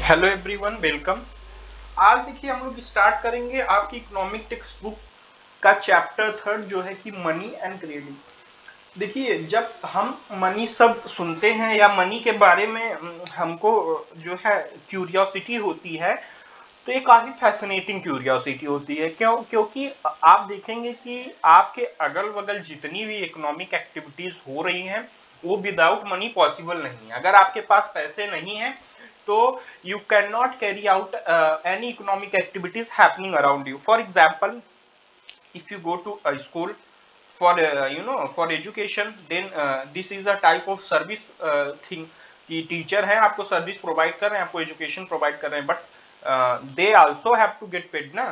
Hello everyone, welcome. आज देखिए हम लोग स्टार्ट करेंगे आपकी इकोनॉमिक टेक्स्ट बुक का चैप्टर थर्ड जो है कि मनी एंड क्रेडिट। देखिए, जब हम मनी शब्द सुनते हैं या मनी के बारे में हमको जो है क्यूरियोसिटी होती है, तो ये काफी फैसिनेटिंग क्यूरियोसिटी होती है। क्योंकि आप देखेंगे कि आपके अगल बगल जितनी भी इकोनॉमिक एक्टिविटीज हो रही हैं वो विदाउट मनी पॉसिबल नहीं है। अगर आपके पास पैसे नहीं है तो you can not carry out any economic activities happening around you. For example, if you go to a school for for education, then this is a type of service thing कि teacher हैं, आपको service provide कर रहे हैं, आपको education provide कर रहे हैं, but they also have to get paid ना।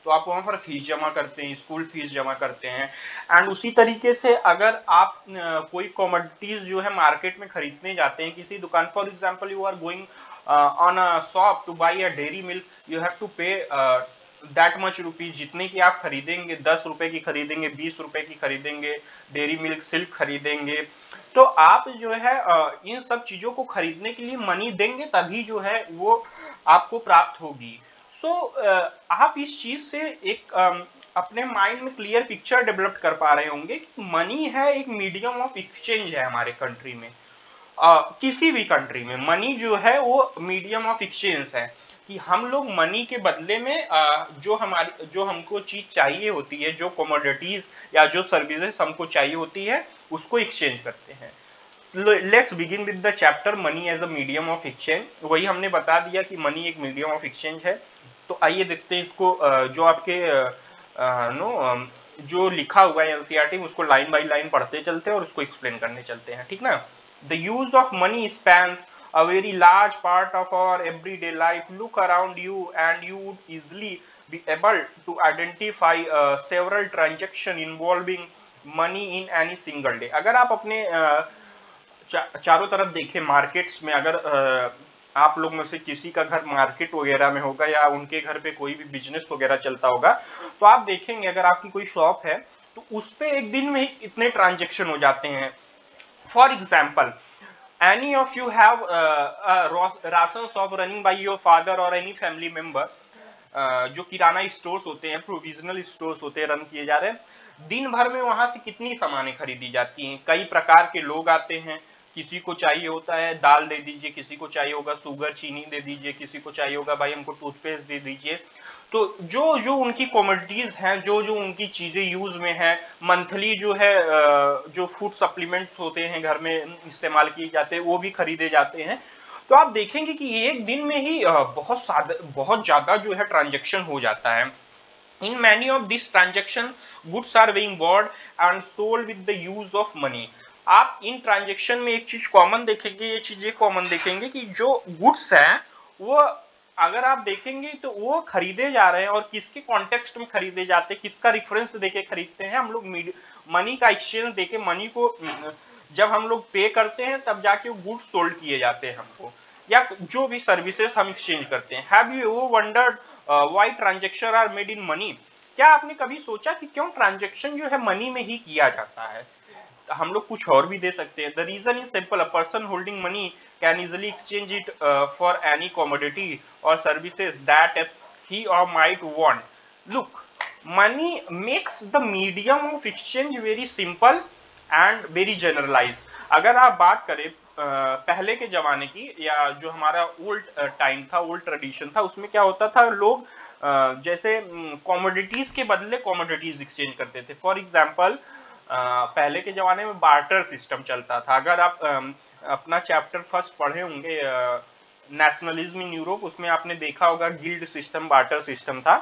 तो आप वहां पर फीस जमा करते हैं, स्कूल फीस जमा करते हैं। एंड उसी तरीके से अगर आप कोई कमोडिटीज जो है मार्केट में खरीदने जाते हैं किसी दुकान, for example you are going on a shop to buy a dairy milk, you have to pay that much rupees. जितने की आप खरीदेंगे, 10 रुपए की खरीदेंगे, 20 रुपए की खरीदेंगे, डेयरी मिल्क सिल्क खरीदेंगे, तो आप जो है इन सब चीजों को खरीदने के लिए मनी देंगे, तभी जो है वो आपको प्राप्त होगी। सो आप इस चीज से एक अपने माइंड में क्लियर पिक्चर डेवलप कर पा रहे होंगे कि मनी है एक मीडियम ऑफ एक्सचेंज है हमारे कंट्री में। किसी भी कंट्री में मनी जो है वो मीडियम ऑफ एक्सचेंज है कि हम लोग मनी के बदले में जो हमको चीज चाहिए होती है, जो कमोडिटीज या जो सर्विसेज हमको चाहिए होती है, उसको एक्सचेंज करते हैं। Let's begin with the chapter money as a medium of exchange. वही हमने बता दिया कि मनी एक मीडियम ऑफ एक्सचेंज है। तो आइए देखते हैं इसको, जो आपके नो जो लिखा हुआ है एनसीईआरटी में, उसको लाइन बाय लाइन पढ़ते चलते हैं और उसको एक्सप्लेन करने चलते हैं, ठीक ना। The use of money spans a very large part of our everyday life. Look around you and you would easily be able to identify several transactions involving money in any single day. अगर आप अपने चारों तरफ देखें markets में, अगर आप लोग में से किसी का घर मार्केट वगैरह में होगा या उनके घर पे कोई भी बिजनेस वगैरह चलता होगा, तो आप देखेंगे अगर आपकी कोई शॉप है तो उस पे एक दिन में ही इतने ट्रांजेक्शन हो जाते हैं। For example, any of you have a ration shop running by your father or any family member, जो किराना स्टोर्स होते हैं, प्रोविजनल स्टोर्स होते हैं, रन किए जा रहे हैं। दिन भर में वहां से कितनी सामानें खरीदी जाती हैं, कई प्रकार के लोग आते हैं। किसी को चाहिए होता है दाल दे दीजिए, किसी को चाहिए होगा शुगर चीनी दे दीजिए, किसी को चाहिए होगा भाई हमको टूथपेस्ट दे दीजिए। तो जो जो उनकी कमोडिटीज हैं, जो जो उनकी चीजें यूज में है, मंथली जो है जो फूड सप्लीमेंट्स होते हैं घर में इस्तेमाल किए जाते हैं, वो भी खरीदे जाते हैं। तो आप देखेंगे कि एक दिन में ही बहुत ज्यादा जो है ट्रांजेक्शन हो जाता है। In many of this transaction goods are being bought and sold with the use of money. आप इन ट्रांजेक्शन में एक चीज कॉमन देखेंगे, ये चीजें कॉमन देखेंगे कि जो गुड्स हैं वो अगर आप देखेंगे तो वो खरीदे जा रहे हैं, और किसके कॉन्टेक्स्ट में खरीदे जाते हैं, किसका रिफरेंस देके खरीदते हैं। हम लोग मनी का एक्सचेंज देके मनी को जब हम लोग पे करते हैं तब जाके वो गुड्स सोल्ड किए जाते हैं हमको, या जो भी सर्विसेज हम एक्सचेंज करते हैं। Have you ever wondered why transaction are made in money? क्या आपने कभी सोचा कि क्यों ट्रांजैक्शन जो है मनी में ही किया जाता है? हम लोग कुछ और भी दे सकते हैं। The reason is simple, a person holding money can easily exchange it for any commodity or services that he or might want. Look, money makes the medium of exchange very simple and very generalise. अगर आप बात करें पहले के जमाने की, या जो हमारा ओल्ड टाइम था, ओल्ड ट्रेडिशन था, उसमें क्या होता था, लोग जैसे कमोडिटीज के बदले कमोडिटीज एक्सचेंज करते थे। फॉर एग्जाम्पल, पहले के जमाने में बार्टर सिस्टम चलता था। अगर आप अपना चैप्टर फर्स्ट पढ़े होंगे नेशनलिज्म इन यूरोप, उसमें आपने देखा होगा गिल्ड सिस्टम, बार्टर सिस्टम था।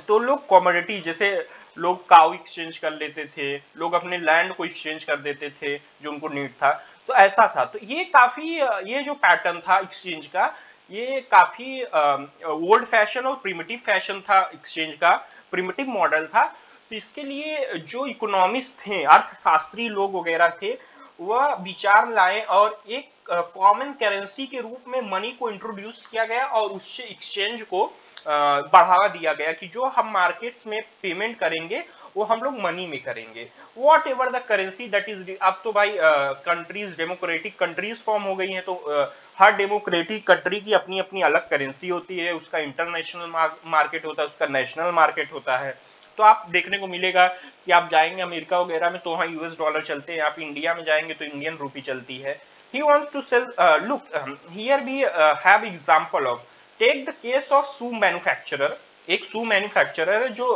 तो लोग कमोडिटी जैसे लोग काउ एक्सचेंज कर लेते थे, लोग अपने लैंड को एक्सचेंज कर देते थे जो उनको नीड था। तो ऐसा था। तो ये काफी ये जो पैटर्न था एक्सचेंज का, ये काफी ओल्ड फैशन और प्रिमिटिव फैशन था एक्सचेंज का, प्रिमिटिव मॉडल था। तो इसके लिए जो इकोनॉमिस्ट थे, अर्थशास्त्री लोग वगैरह थे, वह विचार लाए और एक कॉमन करेंसी के रूप में मनी को इंट्रोड्यूस किया गया, और उससे एक्सचेंज को बढ़ावा दिया गया कि जो हम मार्केट्स में पेमेंट करेंगे वो हम लोग मनी में करेंगे। What ever the currency that is, अब तो भाई कंट्रीज डेमोक्रेटिक कंट्रीज फॉर्म हो गई हैं, तो हर डेमोक्रेटिक कंट्री की अपनी अपनी अलग करेंसी होती है, उसका इंटरनेशनल मार्केट होता है, उसका नेशनल मार्केट होता है। तो आप देखने को मिलेगा कि आप जाएंगे अमेरिका वगैरह में तो वहाँ यूएस डॉलर चलते हैं, आप इंडिया में जाएंगे तो इंडियन रूपी चलती है। He wants to sell, look, here we have example of, take the case of shoe manufacturer। एक शू मैन्युफैक्चरर है जो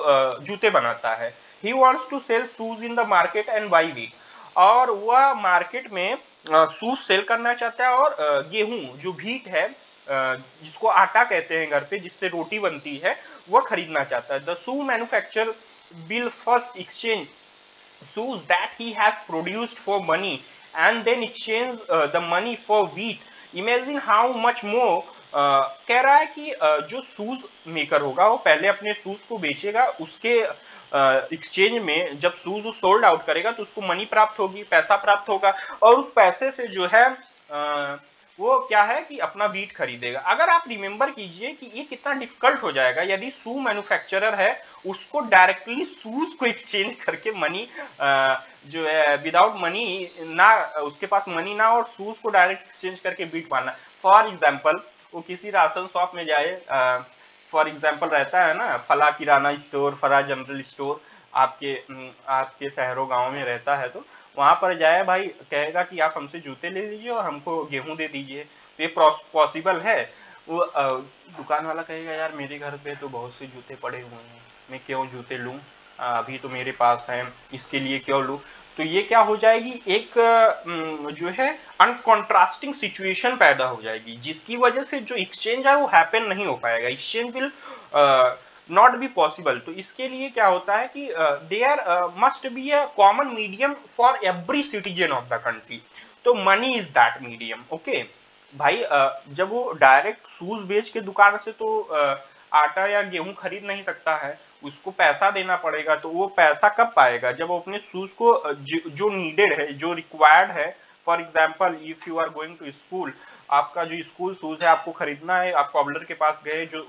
जूते बनाता है। He wants to sell shoes in the market and buy wheat, और वह मार्केट में शूज सेल करना चाहता है और गेहूं जो व्हीट है, जिसको आटा कहते हैं घर पे जिससे रोटी बनती है, वह खरीदना चाहता है। The shoe manufacturer will first exchange shoes that he has produced for money and then exchange the money for wheat। imagine how much more, कह रहा है कि जो शूज मेकर होगा वो पहले अपने शूज को बेचेगा, उसके एक्सचेंज में जब शूज सोल्ड आउट करेगा तो उसको मनी प्राप्त होगी, पैसा प्राप्त होगा, और उस पैसे से जो है वो क्या है कि अपना वीट खरीदेगा। अगर आप रिमेंबर कीजिए कि ये कितना डिफिकल्ट हो जाएगा यदि शू मैन्युफैक्चरर है उसको डायरेक्टली शूज को एक्सचेंज करके मनी जो है विदाउट मनी ना, उसके पास मनी ना और शूज को डायरेक्ट एक्सचेंज करके वीट पाना। फॉर एग्जाम्पल वो किसी राशन शॉप में जाए, फॉर एग्जाम्पल रहता है ना फला किराना स्टोर, फला जनरल स्टोर, आपके शहरों गांव में रहता है, तो वहां पर जाए भाई, कहेगा कि आप हमसे जूते ले लीजिए और हमको गेहूं दे दीजिए, तो ये पॉसिबल है? वो दुकान वाला कहेगा यार मेरे घर पे तो बहुत से जूते पड़े हुए हैं, मैं क्यों जूते लूं, अभी तो मेरे पास है, इसके लिए क्यों लूं? तो ये क्या हो जाएगी, एक जो है अनकॉन्ट्रास्टिंग सिचुएशन पैदा हो जाएगी, जिसकी वजह से जो एक्सचेंज है वो हैपन नहीं हो पाएगा, exchange will not be possible. तो इसके लिए क्या होता है कि there must be a common medium for every citizen of the country. तो money is that medium. Okay भाई, जब वो डायरेक्ट शूज बेच के दुकान से तो आटा या गेहूं खरीद नहीं सकता है, उसको पैसा देना पड़ेगा। तो वो पैसा कब पाएगा, जब वो अपने शूज को जो नीडेड है, जो रिक्वायर्ड है। For example if you are going to school, आपका जो स्कूल शूज है आपको खरीदना है, आप कॉबलर के पास गए जो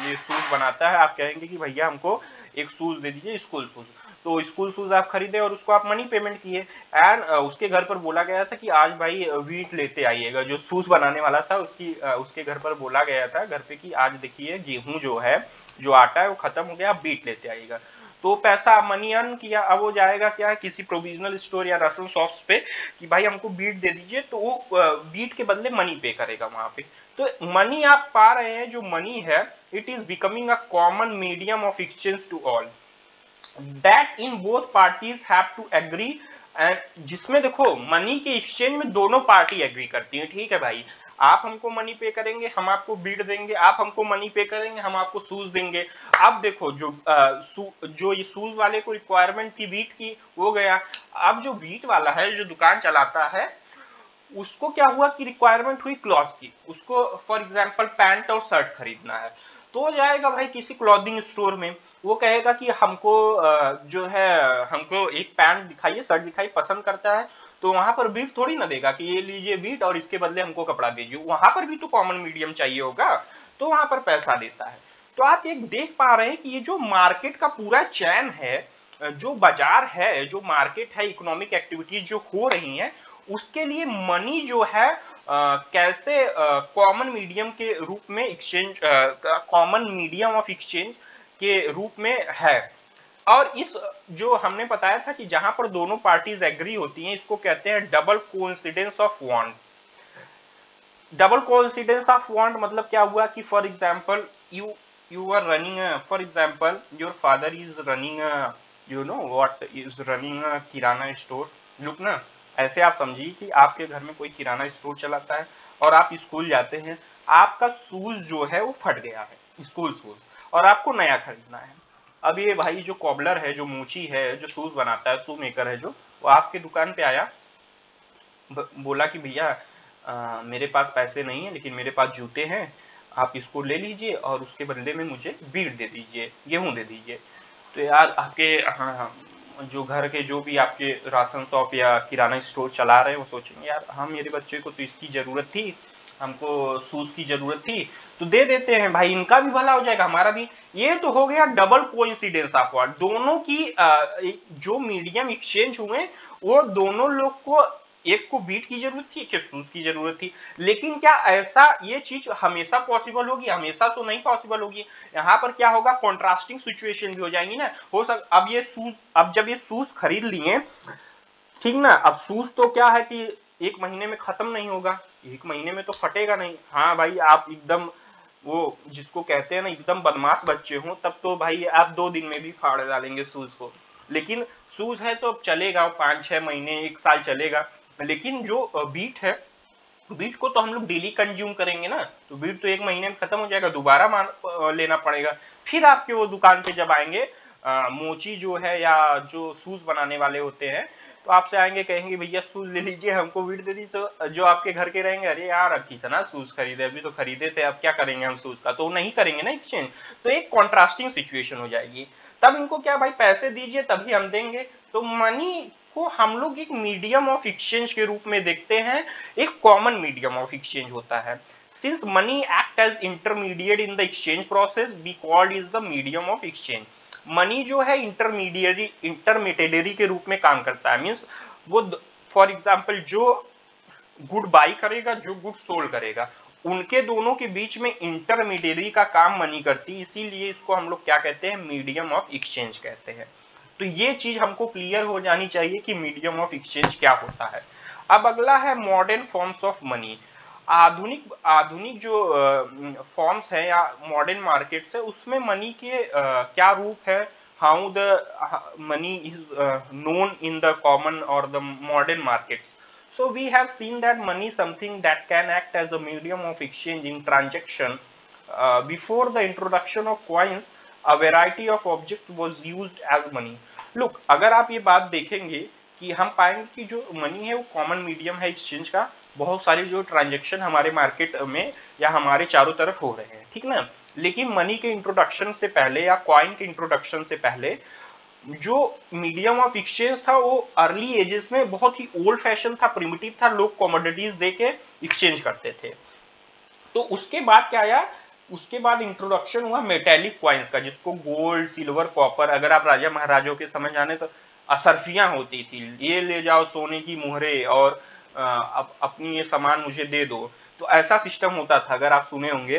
ये शूज बनाता है, आप कहेंगे कि भैया हमको एक शूज दे दीजिए, स्कूल शूज। तो स्कूल शूज आप खरीदे और उसको आप मनी पेमेंट किए, एंड उसके घर पर बोला गया था कि आज भाई वीट लेते आइएगा। जो शूज बनाने वाला था उसके घर पर बोला गया था घर पे कि आज देखिए गेहूं जो है, जो आटा है वो खत्म हो गया, आप बीट लेते आइएगा। तो पैसा मनी अर्न किया, अब वो जाएगा क्या किसी प्रोविजनल स्टोर या राशन शॉप्स पे कि भाई हमको बीट दे दीजिए, तो वो बीट के बदले मनी पे करेगा वहां पे। तो मनी आप पा रहे हैं, जो मनी है it is becoming a common medium of exchange to all, that in both parties have to agree. And जिसमें देखो मनी के एक्सचेंज में दोनों पार्टी एग्री करती है, ठीक है भाई, आप हमको मनी पे करेंगे, हम आपको बीट देंगे, आप हमको मनी पे करेंगे, हम आपको शूज देंगे। अब देखो जो ये शूज वाले को रिक्वायरमेंट थी बीट की, वो गया। अब जो बीट वाला है, जो दुकान चलाता है, उसको क्या हुआ कि रिक्वायरमेंट हुई क्लॉथ की, उसको फॉर एग्जांपल पैंट और शर्ट खरीदना है, तो जाएगा भाई किसी क्लॉथिंग स्टोर में, वो कहेगा कि हमको जो है हमको एक पैंट दिखाइए, शर्ट दिखाइए, पसंद करता है, तो वहां पर बीट थोड़ी ना देगा कि ये लीजिए बीट और इसके बदले हमको कपड़ा दीजिए, वहां पर भी तो कॉमन मीडियम चाहिए होगा, तो वहां पर पैसा देता है। तो आप एक देख पा रहे हैं कि ये जो मार्केट का पूरा चैन है, जो बाजार है, जो मार्केट है, इकोनॉमिक एक्टिविटीज जो हो रही हैं, उसके लिए मनी जो है कैसे कॉमन मीडियम के रूप में exchange, common medium of exchange के रूप में है। और इस जो हमने बताया था कि जहां पर दोनों पार्टीज एग्री होती हैं, इसको कहते हैं double coincidence of want. Double coincidence of want मतलब क्या हुआ कि for example you are running for example your father is running you know what is running a kirana store. Look ना, ऐसे आप समझिए कि आपके घर में कोई किराना स्टोर चलाता है और आप स्कूल जाते हैं, आपका शूज जो है वो फट गया है, स्कूल शूज, और आपको नया खरीदना है। अब ये भाई जो कॉबलर है, जो मूची है, जो शूज बनाता है, शू मेकर है, जो वो आपके दुकान पे आया, बोला कि भैया मेरे पास पैसे नहीं है लेकिन मेरे पास जूते हैं, आप इसको ले लीजिए और उसके बदले में मुझे बीट दे दीजिए, गेहूं दे दीजिए। तो यार आपके जो घर के जो भी आपके राशन शॉप या किराना स्टोर चला रहे हैं वो सोचेंगे यार हाँ मेरे बच्चे को तो इसकी जरूरत थी, हमको शूज की जरूरत थी तो दे देते हैं भाई, इनका भी भला हो जाएगा हमारा भी। ये तो हो गया डबल कोइंसिडेंस ऑफ व्हाट, दोनों की जो मीडियम एक्सचेंज हुए वो दोनों लोग को, एक को बीट की जरूरत थी, एक को शूज की जरूरत थी। लेकिन क्या ऐसा ये चीज हमेशा पॉसिबल होगी? हमेशा तो नहीं पॉसिबल होगी। यहाँ पर क्या होगा, कॉन्ट्रास्टिंग सिचुएशन भी हो जाएंगी ना। हो सक अब ये शूज, अब जब ये शूज खरीद लिए ठीक ना, अब शूज तो क्या है कि एक महीने में खत्म नहीं होगा, एक महीने में तो फटेगा नहीं। हाँ भाई, आप एकदम वो जिसको कहते हैं ना एकदम बदमाश बच्चे हो, तब तो भाई आप 2 दिन में भी फाड़ डालेंगे शूज को। लेकिन शूज है तो अब चलेगा 5-6 महीने 1 साल चलेगा। लेकिन जो बीट है, बीट को तो हम लोग डेली कंज्यूम करेंगे ना, तो बीट तो 1 महीने में खत्म हो जाएगा, दोबारा लेना पड़ेगा। फिर आपके वो दुकान पे जब आएंगे मोची जो है या जो शूज बनाने वाले होते हैं, तो आपसे आएंगे कहेंगे भैया शूज ले लीजिए, हमको बीट दे दी। तो जो आपके घर के रहेंगे, अरे यार कितना शूज खरीदे, अभी तो खरीदे थे, अब क्या करेंगे हम शूज का, तो नहीं करेंगे ना एक्सचेंज। तो एक कॉन्ट्रास्टिंग सिचुएशन हो जाएगी। तब इनको क्या भाई, पैसे दीजिए तभी हम देंगे। तो मनी को हम लोग एक मीडियम ऑफ एक्सचेंज के रूप में देखते हैं, एक कॉमन मीडियम ऑफ एक्सचेंज होता है। Since money act as intermediate in the exchange process, be called is the medium of exchange. Money जो है इंटरमीडिएटरी के रूप में काम करता है। मीन्स वो फॉर एग्जाम्पल जो गुड बाई करेगा, जो गुड सोल्ड करेगा, उनके दोनों के बीच में इंटरमीडिएटरी का काम मनी करती है। इसीलिए इसको हम लोग क्या कहते हैं, मीडियम ऑफ एक्सचेंज कहते हैं। तो ये चीज हमको क्लियर हो जानी चाहिए कि मीडियम ऑफ एक्सचेंज क्या होता है। अब अगला है मॉडर्न फॉर्म्स ऑफ मनी। आधुनिक आधुनिक जो फॉर्म्स है या मॉडर्न मार्केट्स है, उसमें मनी के क्या रूप है, how the money is known in the common और the modern markets. So we have seen that money is something that can act as a medium of exchange in transaction. Before the introduction of coins, a variety of objects was used as money. Look, अगर आप ये बात देखेंगे कि हम पाएंगे कि जो मनी है वो कॉमन मीडियम है एक्सचेंज का। बहुत सारे जो ट्रांजेक्शन हमारे मार्केट में या हमारे चारों तरफ हो रहे हैं, ठीक ना। लेकिन मनी के इंट्रोडक्शन से पहले या कॉइन के इंट्रोडक्शन से पहले जो मीडियम ऑफ एक्सचेंज था वो अर्ली एजेस में बहुत ही ओल्ड फैशन था, प्रिमिटिव था, लोग कमोडिटीज देके एक्सचेंज करते थे। तो उसके बाद क्या आया, उसके बाद इंट्रोडक्शन हुआ मेटेलिक कॉइन्स का, जिसको गोल्ड सिल्वर कॉपर, अगर आप राजा महाराजों के समझ आने तो असरफियां होती थी, ये ले जाओ सोने की मुहरे और अपनी ये सामान मुझे दे दो। तो ऐसा सिस्टम होता था, अगर आप सुने होंगे।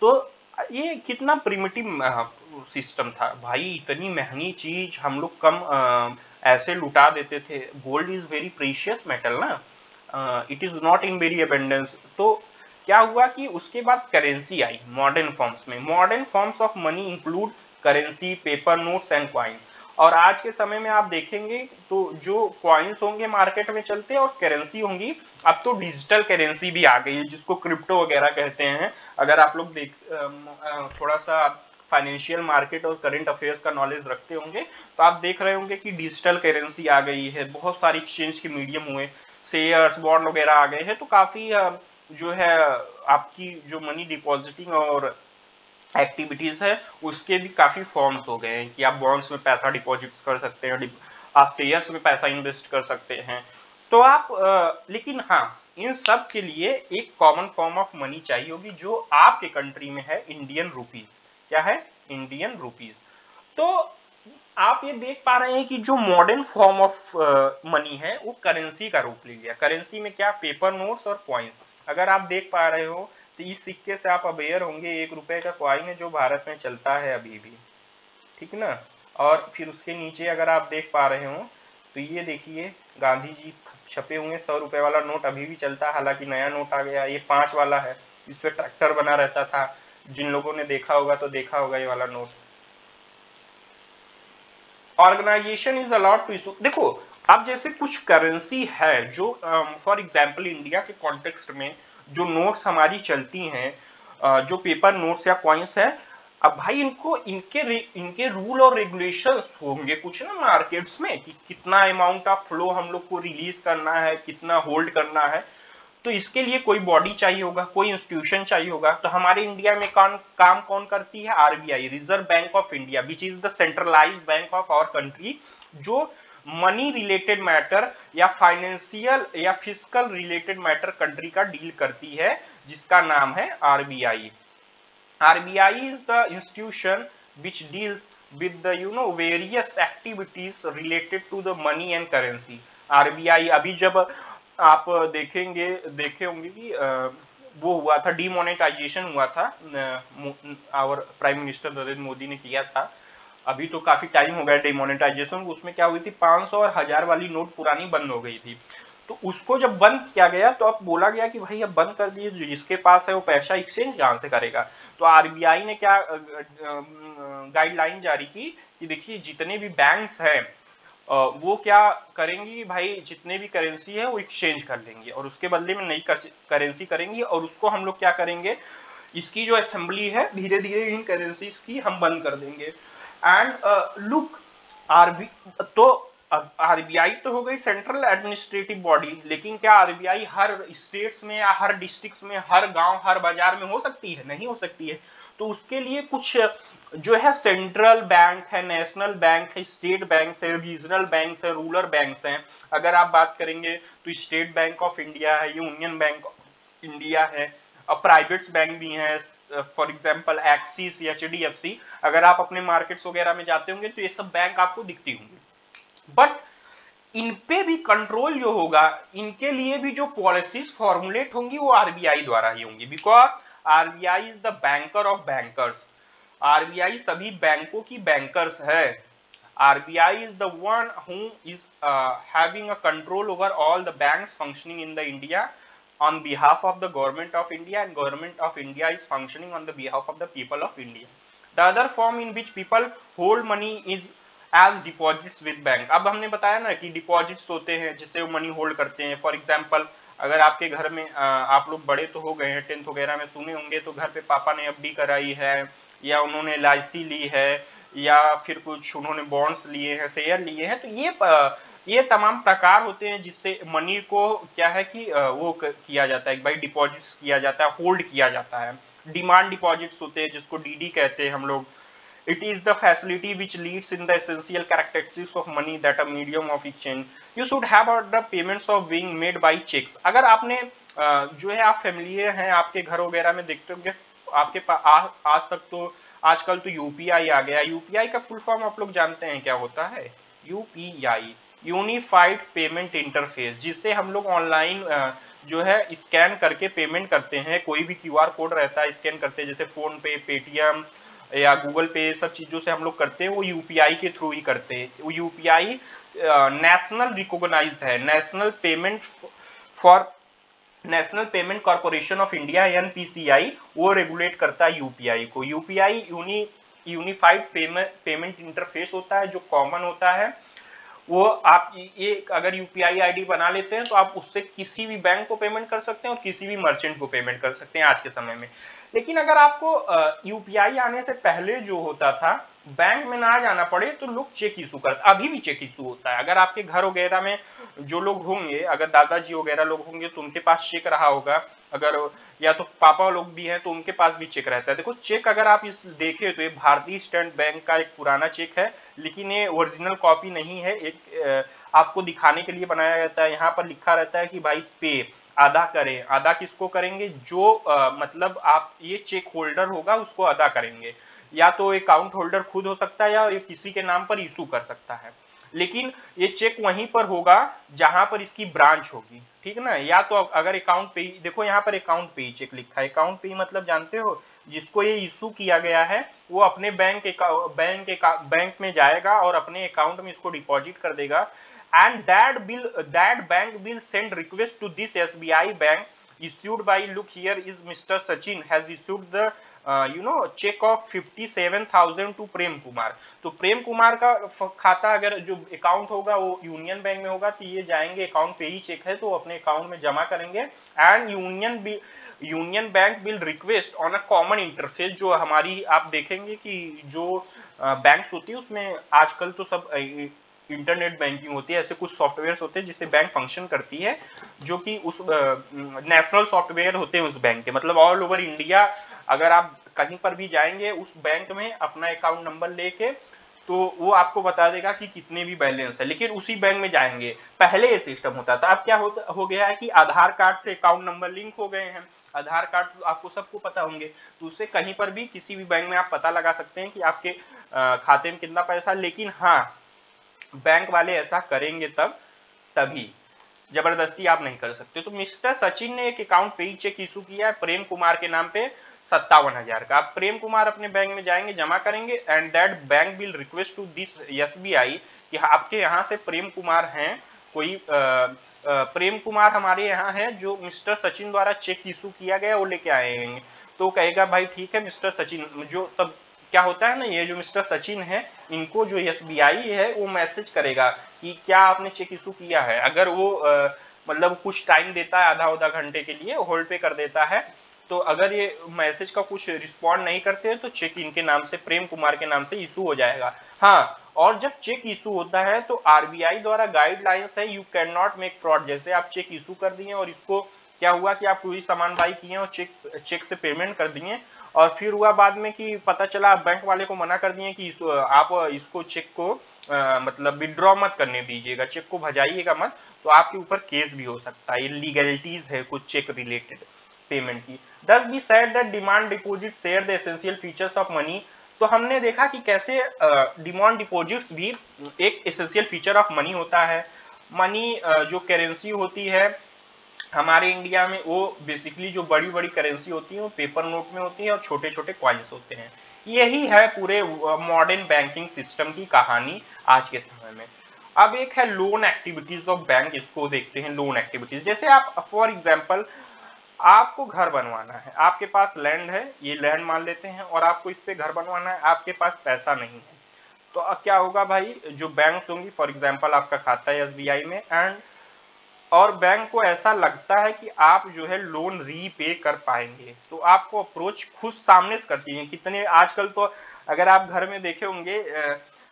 तो ये कितना प्रिमिटिव सिस्टम था भाई, इतनी महंगी चीज हम लोग कम ऐसे लुटा देते थे। Gold is very precious metal ना, it is not in very abundance. तो क्या हुआ कि उसके बाद करेंसी आई मॉडर्न फॉर्म्स में। Modern forms of money include currency, paper notes and coin. और आज के समय में आप देखेंगे तो जो कॉइन्स होंगे मार्केट में चलते हैं और करेंसी होंगी, अब तो डिजिटल करेंसी भी आ गई है जिसको क्रिप्टो वगैरह कहते हैं। अगर आप लोग थोड़ा सा फाइनेंशियल मार्केट और करंट अफेयर्स का नॉलेज रखते होंगे तो आप देख रहे होंगे कि डिजिटल करेंसी आ गई है, बहुत सारी एक्सचेंज के मीडियम हुए, शेयर्स बॉन्ड वगैरह आ गए हैं। तो काफी जो है आपकी जो मनी डिपॉजिटिंग और एक्टिविटीज है उसके भी काफी फॉर्म्स हो गए हैं कि आप बॉन्ड्स में पैसा डिपॉजिट कर सकते हैं, आप शेयर्स में पैसा इन्वेस्ट कर सकते हैं। तो आप लेकिन हाँ, इन सब के लिए एक कॉमन फॉर्म ऑफ मनी चाहिए होगी जो आपके कंट्री में है, इंडियन रुपीज। क्या है, इंडियन रुपीज। तो आप ये देख पा रहे हैं कि जो मॉडर्न फॉर्म ऑफ मनी है वो करेंसी का रूप ले लिया। करेंसी में क्या, पेपर नोट्स और कॉइन्स। अगर आप देख पा रहे हो तो इस सिक्के से आप अवेयर होंगे, 1 रुपए का कॉइन है जो भारत में चलता है अभी भी, ठीक ना। और फिर उसके नीचे अगर आप देख पा रहे हो तो ये देखिए गांधी जी छपे हुए 100 रुपए वाला नोट अभी भी चलता है, हालांकि नया नोट आ गया। ये 5 वाला है, इस पे ट्रैक्टर बना रहता था, जिन लोगों ने देखा होगा तो देखा होगा ये वाला note. Organisation is allowed to issue. देखो अब जैसे कुछ करेंसी है जो फॉर एग्जांपल इंडिया के कॉन्टेक्स्ट में जो नोट्स हमारी चलती हैं, जो पेपर नोट्स या कॉइन्स है, अब भाई इनको इनके रूल और रेगुलेशंस होंगे कुछ ना मार्केट्स में कि कितना अमाउंट ऑफ फ्लो हम लोग को रिलीज करना है, कितना होल्ड करना है। तो इसके लिए कोई बॉडी चाहिए होगा, कोई इंस्टीट्यूशन चाहिए होगा। तो हमारे इंडिया में काम कौन करती है, RBI, Reserve Bank of India, which is the centralised bank of our country, जो मनी रिलेटेड मैटर या फाइनेंशियल या फिजिकल रिलेटेड मैटर कंट्री का डील करती है। जिसका नाम है RBI. RBI is the institution which deals with the various activities related to the money and currency। RBI अभी जब आप देखे होंगे कि वो हुआ था, डिमोनेटाइजेशन हुआ था, और प्राइम मिनिस्टर नरेंद्र मोदी ने किया था। अभी तो काफी टाइम हो गया डिमोनेटाइजेशन। उसमें क्या हुई थी, 500 और 1000 वाली नोट पुरानी बंद हो गई थी। तो उसको जब बंद किया गया तो अब बोला गया कि भाई अब बंद कर दिए, जिसके पास है वो पैसा एक्सचेंज कहां से करेगा। तो आरबीआई ने क्या गाइडलाइन जारी की कि देखिए जितने भी बैंक्स हैं वो क्या करेंगी भाई, जितने भी करेंसी है वो एक्सचेंज कर लेंगे और उसके बदले में नई करेंसी करेंगी, और उसको हम लोग क्या करेंगे, इसकी जो असेंबली है धीरे धीरे इन करेंसीज की हम बंद कर देंगे। एंड लुक आरबी तो आरबीआई तो हो गई सेंट्रल एडमिनिस्ट्रेटिव बॉडी, लेकिन क्या आरबीआई हर स्टेट्स में या हर डिस्ट्रिक्ट्स में, हर गांव, हर बाजार में हो सकती है? नहीं हो सकती है। तो उसके लिए कुछ जो है सेंट्रल बैंक है, नेशनल बैंक है, स्टेट बैंक है, रीजनल बैंक है, रूरल बैंक हैं। अगर आप बात करेंगे तो स्टेट बैंक ऑफ इंडिया है, यूनियन बैंक ऑफ इंडिया है, और प्राइवेट्स बैंक भी हैं, फॉर एग्जांपल एक्सिस या एचडीएफसी। अगर आप अपने मार्केट्स वगैरह में जाते होंगे तो ये सब बैंक आपको दिखती होंगी। बट इन पे भी कंट्रोल जो होगा, इनके लिए भी जो पॉलिसीज फॉर्मुलेट होंगी वो आरबीआई द्वारा ही होंगी, because RBI is the banker of bankers. RBI सभी बैंकों की बैंकर्स है। RBI is the one who is having a control over all the banks functioning in the India on behalf of the government of India, and government of India is functioning on the behalf of the people of India. The other form in which people hold money is as deposits with bank। अब हमने बताया ना कि deposits होते हैं जिससे वो money hold करते हैं। फॉर एग्जांपल अगर आपके घर में आप लोग बड़े तो हो गए हैं, 10th वगैरह में सुने होंगे, तो घर पे पापा ने एफडी कराई है, या उन्होंने एलआईसी ली है, या फिर कुछ उन्होंने बॉन्ड्स लिए हैं, शेयर लिए हैं, तो ये तमाम प्रकार होते हैं जिससे मनी को क्या है कि वो किया जाता है, भाई डिपॉजिट्स किया जाता है, होल्ड किया जाता है। डिमांड डिपॉजिट्स होते हैं जिसको डीडी कहते हैं हम लोग। It is the facility which leads in the essential characteristics of money that a medium of exchange. You should have the payments of being made by cheques. अगर आपने जो है आप फैमिलियर हैं, आपके घर वगैरह में देखते होंगे, आपके पास आज तक तो आजकल तो यूपीआई आ गया। यूपीआई का फुल फॉर्म आप लोग जानते हैं क्या होता है? यूपीआई, यूनिफाइड पेमेंट इंटरफेस, जिससे हम लोग ऑनलाइन जो है स्कैन करके पेमेंट करते हैं। कोई भी क्यूआर कोड रहता है स्कैन करते हैं, जैसे फोन पे, पेटीएम या गूगल पे, सब चीजों से हम लोग करते हैं वो यूपीआई के थ्रू ही करते हैं। वो यूपीआई नेशनल रिकॉग्नाइज्ड है, national payment corporation of India NPCI, वो रेगुलेट करता है यूपीआई को। यूपीआई यूनिफाइड पेमेंट इंटरफेस होता है जो कॉमन होता है। वो आप ये अगर यूपीआई आईडी बना लेते हैं तो आप उससे किसी भी बैंक को पेमेंट कर सकते हैं और किसी भी मर्चेंट को पेमेंट कर सकते हैं आज के समय में। लेकिन अगर आपको यूपीआई आने से पहले जो होता था, बैंक में ना जाना पड़े तो लोग चेक इशू करते, अभी भी चेक इशू होता है। अगर आपके घर वगैरह में जो लोग होंगे, अगर दादाजी वगैरह लोग होंगे तो उनके पास चेक रहा होगा, अगर या तो पापा लोग भी हैं तो उनके पास भी चेक रहता है। देखो चेक अगर आप इस देखें तो ये भारतीय स्टेट बैंक का एक पुराना चेक है, लेकिन ये ओरिजिनल कॉपी नहीं है, एक आपको दिखाने के लिए बनाया जाता है। यहाँ पर लिखा रहता है कि भाई पे अदा करें। अदा किसको करेंगे? जो मतलब आप ये चेक होल्डर होगा उसको अदा करेंगे, या तो अकाउंट होल्डर खुद हो सकता है या ये किसी के नाम पर इशू कर सकता है। लेकिन ये चेक वहीं पर होगा जहां पर इसकी ब्रांच होगी, ठीक ना। या तो अगर अकाउंट पे, देखो यहाँ पर अकाउंट पे ही चेक लिखा है। अकाउंट पे ही मतलब जानते हो, जिसको ये इशू किया गया है वो अपने बैंक में जाएगा और अपने अकाउंट में इसको डिपॉजिट कर देगा। and that bank will send request to this SBI bank issued by, look here is Mr. Sachin has issued the check of 57,000 to Prem Kumar. तो प्रेम कुमार का खाता अगर जो अकाउंट होगा वो यूनियन बैंक में होगा तो ये जाएंगे, अकाउंट पे ही चेक है तो अपने अकाउंट में जमा करेंगे। And union bank will request on a common interface. जो हमारी आप देखेंगे कि जो बैंक्स होती है उसमें आजकल तो सब इंटरनेट बैंकिंग होती है, ऐसे कुछ सॉफ्टवेयर होते हैं जिससे बैंक फंक्शन करती है, जो कि उस नेशनल सॉफ्टवेयर होते हैं उस बैंक के, मतलब ऑल ओवर इंडिया। अगर आप कहीं पर भी जाएंगे उस बैंक में अपना अकाउंट नंबर लेके, तो वो आपको बता देगा कि कितने भी बैलेंस है। लेकिन उसी बैंक में जाएंगे, पहले ये सिस्टम होता था, अब क्या हो गया है कि आधार कार्ड से अकाउंट नंबर लिंक हो गए हैं। आधार कार्ड तो आपको सबको पता होंगे, तो उससे कहीं पर भी किसी भी बैंक में आप पता लगा सकते हैं कि आपके खाते में कितना पैसा। लेकिन हाँ, बैंक वाले ऐसा करेंगे तभी, जबरदस्ती आप नहीं कर सकते। तो मिस्टर सचिन ने एक अकाउंट पे ही चेक इशू किया है प्रेम कुमार के नाम पे 57,000 का। आप प्रेम कुमार अपने बैंक में जाएंगे, जमा करेंगे, and that bank will request to this SBI कि आपके यहाँ से प्रेम कुमार हैं, कोई प्रेम कुमार हमारे यहाँ है जो मिस्टर सचिन द्वारा चेक इशू किया गया, वो लेके आएंगे। तो कहेगा भाई ठीक है मिस्टर सचिन, जो तब क्या होता है ना, ये जो मिस्टर सचिन है इनको जो SBI है वो मैसेज करेगा कि क्या आपने चेक इशू किया है। अगर वो मतलब कुछ टाइम देता है, आधा घंटे के लिए होल्ड पे कर देता है, तो अगर ये मैसेज का कुछ रिस्पॉन्ड नहीं करते हैं तो चेक इनके नाम से, प्रेम कुमार के नाम से इशू हो जाएगा। हाँ, और जब चेक इशू होता है तो RBI द्वारा गाइडलाइंस है, you can not make fraud. जैसे आप चेक इशू कर दिए और इसको क्या हुआ कि आप कोई सामान बाई किए और चेक से पेमेंट कर दिए, और फिर हुआ बाद में कि पता चला बैंक वाले को मना कर दिए कि आप इसको चेक को मतलब विड्रॉ मत करने दीजिएगा, चेक को भजाइएगा मत, तो आपके ऊपर केस भी हो सकता है। ये लीगलिटीज है कुछ चेक रिलेटेड पेमेंट की। Thus we said that demand deposit share the essential features of money। तो हमने देखा कि कैसे डिमांड डिपॉजिट्स भी एक एसेंशियल फीचर ऑफ मनी होता है। मनी जो करेंसी होती है हमारे इंडिया में, वो बेसिकली जो बड़ी बड़ी करेंसी होती है वो पेपर नोट में होती है और छोटे छोटे कॉइन्स होते हैं। यही है पूरे मॉडर्न बैंकिंग सिस्टम की कहानी आज के समय में। अब एक है लोन एक्टिविटीज ऑफ बैंक, इसको देखते हैं। लोन एक्टिविटीज जैसे आप फॉर एग्जांपल आपको घर बनवाना है, आपके पास लैंड है, ये लैंड मान लेते हैं, और आपको इस पे घर बनवाना है, आपके पास पैसा नहीं है, तो अब क्या होगा भाई, जो बैंक होंगी, फॉर एग्जांपल आपका खाता है SBI में, एंड और बैंक को ऐसा लगता है कि आप जो है लोन रीपे कर पाएंगे, तो आपको अप्रोच खुद सामने से करती है। कितने आजकल तो अगर आप घर में देखे होंगे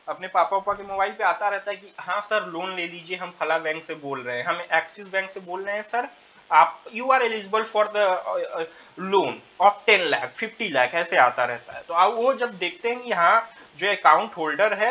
अपने पापा के मोबाइल पे आता रहता है कि हाँ सर लोन ले लीजिए, हम फला बैंक से बोल रहे हैं, हम एक्सिस बैंक से बोल रहे हैं सर, आप you are eligible for the loan of 10 lakh 50 lakh, ऐसे आता रहता है। तो आप वो जब देखते हैं कि हाँ जो अकाउंट होल्डर है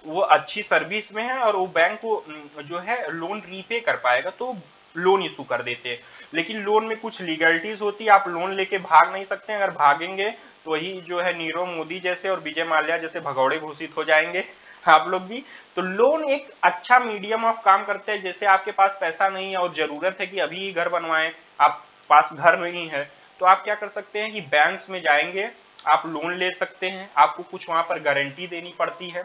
वो अच्छी सर्विस में है और वो बैंक को जो है लोन रीपे कर पाएगा, तो लोन इशू कर देते हैं। लेकिन लोन में कुछ लीगलिटीज होती है, आप लोन लेके भाग नहीं सकते, अगर भागेंगे तो वही जो है नीरव मोदी जैसे और विजय माल्या जैसे भगौड़े घोषित हो जाएंगे आप लोग भी। तो लोन एक अच्छा मीडियम ऑफ काम करते हैं। जैसे आपके पास पैसा नहीं है और जरूरत है कि अभी ही घर बनवाएं, आप पास घर नहीं है, तो आप क्या कर सकते हैं कि बैंक्स में जाएंगे, आप लोन ले सकते हैं, आपको कुछ वहां पर गारंटी देनी पड़ती है,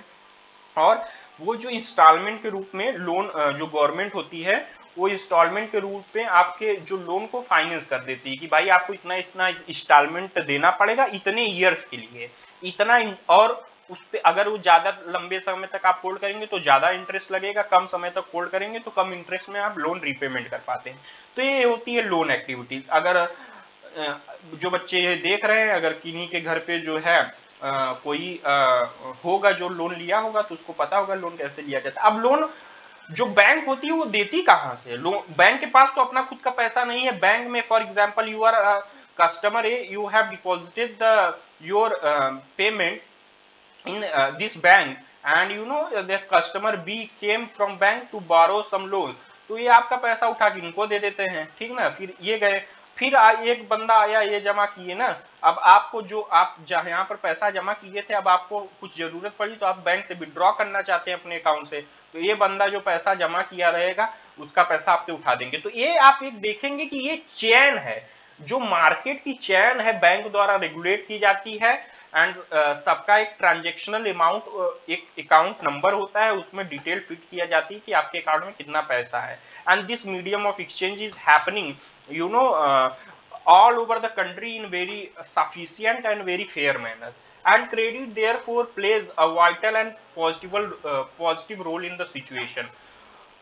और वो जो इंस्टॉलमेंट के रूप में लोन जो गवर्नमेंट होती है वो इंस्टॉलमेंट के रूप में आपके जो लोन को फाइनेंस कर देती है कि भाई आपको इतना इतना इंस्टॉलमेंट देना पड़ेगा इतने ईयर्स के लिए, इतना, और उस पे अगर वो ज्यादा लंबे समय तक आप होल्ड करेंगे तो ज्यादा इंटरेस्ट लगेगा, कम समय तक होल्ड करेंगे तो कम इंटरेस्ट में आप लोन रीपेमेंट कर पाते हैं। तो ये होती है लोन एक्टिविटीज। अगर जो बच्चे ये देख रहे हैं, अगर किन्हीं के घर पे जो है कोई होगा जो लोन लिया होगा तो उसको पता होगा लोन कैसे लिया जाता है। अब लोन जो बैंक होती है वो देती कहाँ से, लोन बैंक के पास तो अपना खुद का पैसा नहीं है। बैंक में for example you are customer A, you have deposited the your payment in this bank and you know the customer B came from bank to borrow some loan, तो ये आपका पैसा उठा के इनको दे देते हैं, ठीक ना, फिर ये गए, फिर एक बंदा आया ये जमा किए ना, अब आपको जो आप यहाँ पर पैसा जमा किए थे, अब आपको कुछ जरूरत पड़ी तो आप बैंक से विड्रॉ करना चाहते हैं अपने अकाउंट से, तो ये बंदा जो पैसा जमा किया रहेगा उसका पैसा आपसे उठा देंगे। तो ये आप एक देखेंगे कि ये चेन है, जो मार्केट की चेन है, बैंक द्वारा रेगुलेट की जाती है, एंड सबका एक ट्रांजेक्शनल अमाउंट, एक अकाउंट नंबर होता है, उसमें डिटेल फिट किया जाती है कि आपके अकाउंट में कितना पैसा है। And this medium of exchange is happening you know all over the country in very sufficient and very fair manner, and credit therefore plays a vital and positive role in the situation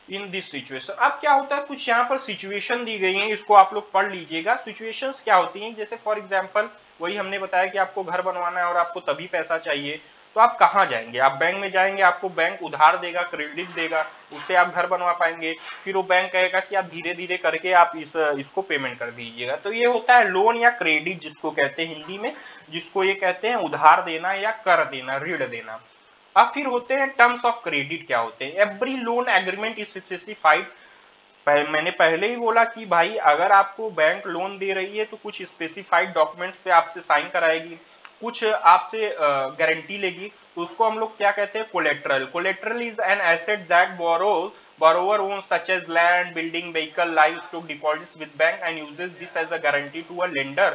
in this situation. अब क्या होता है, कुछ यहाँ पर situation दी गई है, इसको आप लोग पढ़ लीजिएगा। सिचुएशंस क्या होती हैं, जैसे फॉर एग्जांपल वही हमने बताया कि आपको घर बनवाना है और आपको तभी पैसा चाहिए, तो आप कहाँ जाएंगे, आप बैंक में जाएंगे, आपको बैंक उधार देगा, क्रेडिट देगा, उससे आप घर बनवा पाएंगे, फिर वो बैंक कहेगा कि आप धीरे धीरे करके आप इसको पेमेंट कर दीजिएगा। तो ये होता है लोन या क्रेडिट जिसको कहते हैं हिंदी में, जिसको ये कहते हैं उधार देना या कर देना, ऋण देना। अब फिर होते हैं टर्म्स ऑफ क्रेडिट क्या होते हैं। Every loan agreement is specified मैंने पहले ही बोला कि भाई अगर आपको बैंक लोन दे रही है तो कुछ स्पेसिफाइड डॉक्यूमेंट्स पे आपसे साइन कराएगी, कुछ आपसे गारंटी लेगी, तो उसको हम लोग क्या कहते हैं, collateral. Collateral is an asset that borrower owns such as land, building, vehicle, livestock, deposits with bank and uses this as a guarantee to a lender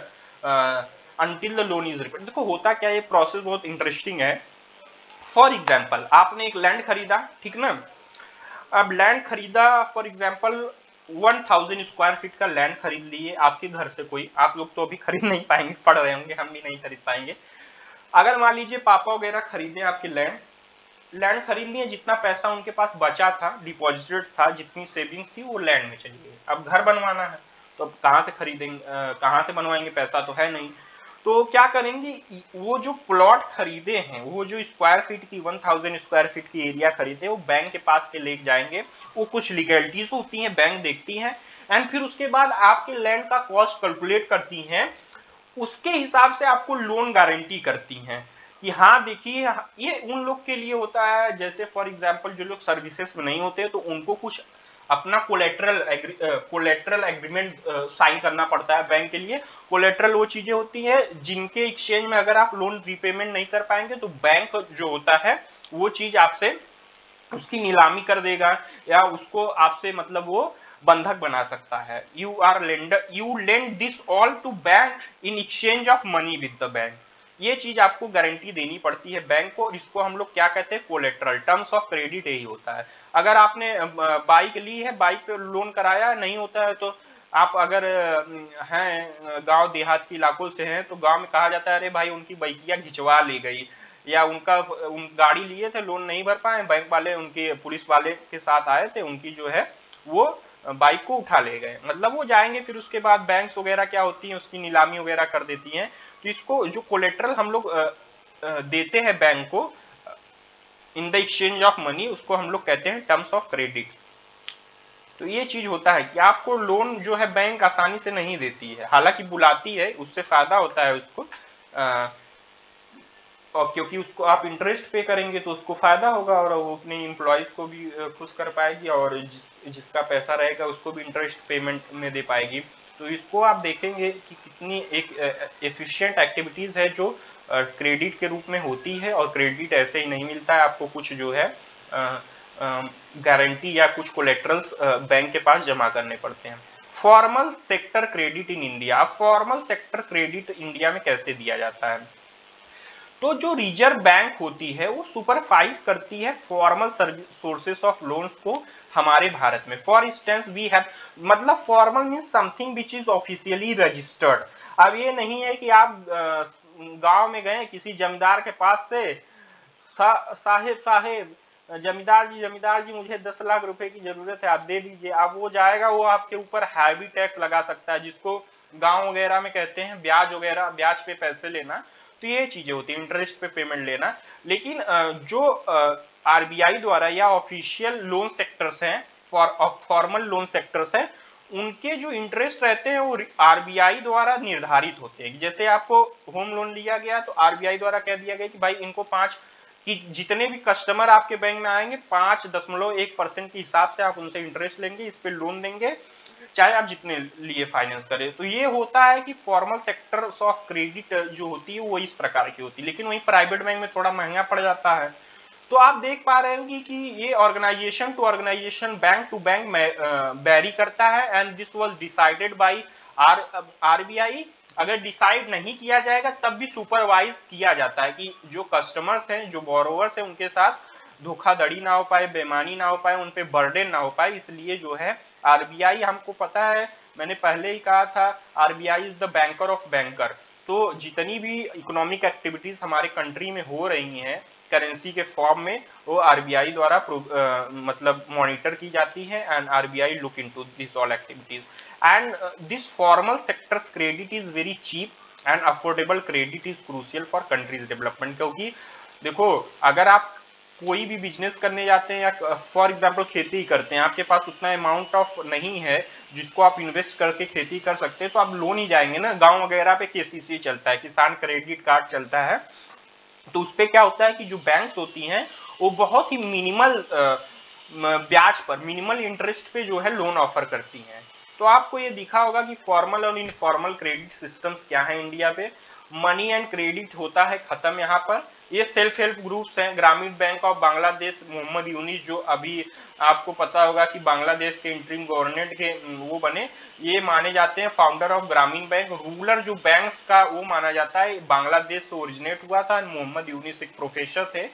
until the loan is repaid। देखो होता क्या है, ये process बहुत interesting है। For example आपने एक land खरीदा, ठीक ना, अब लैंड खरीदा फॉर एग्जाम्पल 1000 स्क्वायर फीट का लैंड खरीद लिए आपके घर से कोई, आप लोग तो अभी खरीद नहीं पाएंगे, पढ़ रहे होंगे, हम भी नहीं खरीद पाएंगे। अगर मान लीजिए पापा वगैरह खरीदे आपके लैंड खरीद लिए, जितना पैसा उनके पास बचा था, डिपॉजिटेड था, जितनी सेविंग्स थी वो लैंड में चली गई। अब घर बनवाना है तो अब कहाँ से खरीदेंगे, कहाँ से बनवाएंगे, पैसा तो है नहीं। तो क्या करेंगे, वो जो प्लॉट खरीदे हैं, वो जो स्क्वायर फीट की 1000 स्क्वायर फीट की एरिया खरीदे, वो बैंक के पास के ले जाएंगे। वो कुछ लीगलिटीज होती हैं, बैंक देखती है, एंड फिर उसके बाद आपके लैंड का कॉस्ट कैलकुलेट करती हैं, उसके हिसाब से आपको लोन गारंटी करती हैं कि हाँ देखिए, ये उन लोग के लिए होता है, जैसे फॉर एग्जांपल जो लोग सर्विसेज में नहीं होते तो उनको कुछ अपना कोलेट्रल एग्रीमेंट साइन करना पड़ता है बैंक के लिए। कोलेट्रल वो चीजें होती है जिनके एक्सचेंज में अगर आप लोन रीपेमेंट नहीं कर पाएंगे तो बैंक जो होता है वो चीज आपसे उसकी नीलामी कर देगा, या उसको आपसे मतलब वो बंधक बना सकता है। You lend this all to bank in exchange of money with the bank. ये चीज आपको गारंटी देनी पड़ती है बैंक को, इसको हम लोग क्या कहते हैं, कोलेट्रल। टर्म्स ऑफ क्रेडिट यही होता है। अगर आपने बाइक ली है, बाइक पे लोन कराया नहीं होता है, तो आप अगर हैं गांव देहात के इलाकों से हैं तो गांव में कहा जाता है अरे भाई उनकी बाइकिया घिंचवा ली गई, या उन गाड़ी लिए थे, लोन नहीं भर पाए, बैंक वाले उनके पुलिस वाले के साथ आए थे, उनकी जो है वो बाइक को उठा ले गए। मतलब वो जाएंगे, फिर उसके बाद बैंक्स वगैरह क्या होती हैं, उसकी नीलामी वगैरह कर देती हैं। तो इसको जो कोलेट्रल हम लोग देते हैं बैंक को इन द एक्सचेंज ऑफ मनी, उसको हम लोग कहते हैं टर्म्स ऑफ क्रेडिट। तो ये चीज होता है कि आपको लोन जो है बैंक आसानी से नहीं देती है, हालांकि बुलाती है, उससे फायदा होता है उसको, और क्योंकि उसको आप इंटरेस्ट पे करेंगे तो उसको फायदा होगा, और वो अपने एम्प्लॉयज को भी खुश कर पाएगी, और जिसका पैसा रहेगा उसको भी इंटरेस्ट पेमेंट में दे पाएगी। तो इसको आप देखेंगे कि कितनी एक एफिशिएंट एक्टिविटीज है जो क्रेडिट के रूप में होती है, और क्रेडिट ऐसे ही नहीं मिलता है आपको, कुछ जो है गारंटी या कुछ कोलेट्रल्स बैंक के पास जमा करने पड़ते हैं। Formal sector credit in India. Formal sector credit India में कैसे दिया जाता है, तो जो रिजर्व बैंक होती है वो सुपरवाइज करती है फॉर्मल सोर्सेस ऑफ लोन्स को हमारे भारत में। फॉर इंस्टेंस वी हैव, मतलब formal means something which is officially registered. अब ये नहीं है कि आप गांव में गए किसी जमींदार के पास से, साहेब जमींदार जी मुझे 10 लाख रुपए की जरूरत है, आप दे दीजिए। अब वो जाएगा, वो आपके ऊपर हैवी टैक्स लगा सकता है, जिसको गांव वगैरह में कहते हैं ब्याज वगैरह, ब्याज पे पैसे लेना। तो ये चीजें होती है, इंटरेस्ट पे पेमेंट लेना। लेकिन जो आरबीआई द्वारा या ऑफिशियल लोन सेक्टर्स हैं, फॉर्मल लोन सेक्टर्स हैं, उनके जो इंटरेस्ट रहते हैं वो आरबीआई द्वारा निर्धारित होते हैं। जैसे आपको होम लोन लिया गया तो आरबीआई द्वारा कह दिया गया कि भाई इनको 5 कि जितने भी कस्टमर आपके बैंक में आएंगे 5.1% के हिसाब से आप उनसे इंटरेस्ट लेंगे, इस पे लोन देंगे, चाहे आप जितने लिए फाइनेंस करें। तो ये होता है कि फॉर्मल सेक्टर ऑफ क्रेडिट जो होती है वो इस प्रकार की होती है, लेकिन वही प्राइवेट बैंक में थोड़ा महंगा पड़ जाता है। तो आप देख पा रहे होंगे कि ये organisation to organisation, bank to bank vary करता है, and this was decided by RBI. अगर डिसाइड नहीं किया जाएगा तब भी सुपरवाइज किया जाता है कि जो कस्टमर्स हैं, जो बोरोवर्स हैं, उनके साथ धोखाधड़ी ना हो पाए, बेईमानी ना हो पाए, उन पे बर्डन ना हो पाए। इसलिए जो है आरबीआई, हमको पता है, मैंने पहले ही कहा था, RBI is the banker of banker. तो जितनी भी इकोनॉमिक एक्टिविटीज हमारे कंट्री में हो रही हैं करेंसी के फॉर्म में, वो आरबीआई द्वारा मतलब मॉनिटर की जाती है, and RBI look into this all activities. And this formal sectors credit is very cheap and affordable credit is crucial for countries development. क्योंकि देखो, अगर आप कोई भी बिजनेस करने जाते हैं, या फॉर एग्जाम्पल खेती करते हैं, आपके पास उतना अमाउंट ऑफ नहीं है जिसको आप इन्वेस्ट करके खेती कर सकते हैं, तो आप लोन ही जाएंगे ना। गांव वगैरह पे केसीसी चलता है, किसान क्रेडिट कार्ड चलता है। तो उस पर क्या होता है कि जो बैंक्स होती हैं वो बहुत ही मिनिमल ब्याज पर, मिनिमल इंटरेस्ट पे जो है लोन ऑफर करती हैं। तो आपको ये दिखा होगा कि फॉर्मल और इनफॉर्मल क्रेडिट सिस्टम्स क्या है इंडिया पे। मनी एंड क्रेडिट होता है खत्म यहाँ पर। ये सेल्फ हेल्प ग्रुप्स हैं। ग्रामीण बैंक ऑफ बांग्लादेश, मोहम्मद यूनिस जो अभी आपको पता होगा कि बांग्लादेश के इंटरिम गवर्नमेंट के वो बने, ये माने जाते हैं फाउंडर ऑफ ग्रामीण बैंक। रूरल जो बैंक्स का वो माना जाता है बांग्लादेश से ओरिजिनेट हुआ था। मोहम्मद यूनिस एक प्रोफेसर थे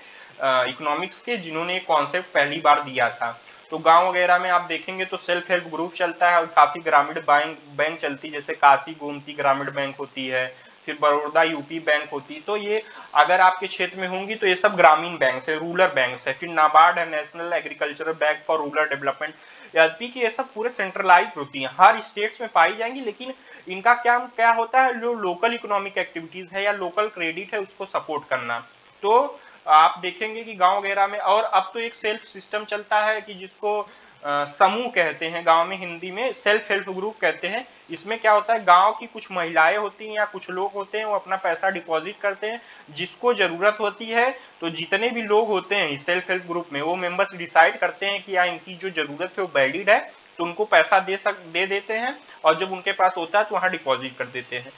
इकोनॉमिक्स के, जिन्होंने कॉन्सेप्ट पहली बार दिया था। तो गांव वगैरह में आप देखेंगे तो सेल्फ हेल्प ग्रुप चलता है और काफी ग्रामीण बैंक चलती है, जैसे काशी गोमती ग्रामीण बैंक होती है, फिर बड़ौदा यूपी बैंक होती। तो ये अगर आपके क्षेत्र में होंगी तो ये सब ग्रामीण बैंक है, रूरल बैंक है। फिर नाबार्ड है, national agricultural bank for rural development, LP की, ये सब पूरे सेंट्रलाइज होती हैं, हर स्टेट्स में पाई जाएंगी। लेकिन इनका क्या क्या होता है, जो लोकल इकोनॉमिक एक्टिविटीज है या लोकल क्रेडिट है उसको सपोर्ट करना। तो आप देखेंगे कि गांव वगैरह में, और अब तो एक सेल्फ सिस्टम चलता है कि जिसको समूह कहते हैं, गांव में हिंदी में सेल्फ हेल्प ग्रुप कहते हैं। इसमें क्या होता है, गांव की कुछ महिलाएं होती हैं या कुछ लोग होते हैं, वो अपना पैसा डिपॉजिट करते हैं, जिसको जरूरत होती है। तो जितने भी लोग होते हैं सेल्फ हेल्प ग्रुप में, वो मेंबर्स डिसाइड करते हैं कि या इनकी जो जरूरत है वो वैलिड है, तो उनको पैसा दे देते हैं, और जब उनके पास होता है तो वहां डिपॉजिट कर देते हैं।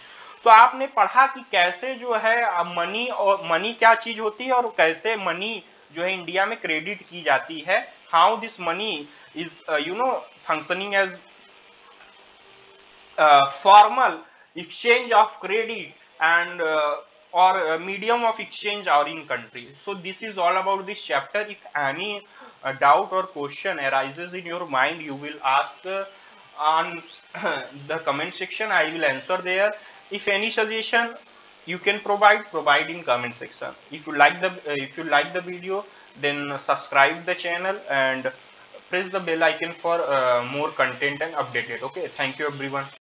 तो आपने पढ़ा कि कैसे जो है मनी, और मनी क्या चीज होती है, और कैसे मनी जो है इंडिया में क्रेडिट की जाती है। How this money is functioning as formal exchange of credit and or medium of exchange or in country. So this is all about this chapter. If any doubt or question arises in your mind, you will ask on the comment section. I will answer there. If any suggestion you can provide in comment section. If you like the video, then subscribe the channel and press the bell icon for more content and updated. Okay, thank you everyone.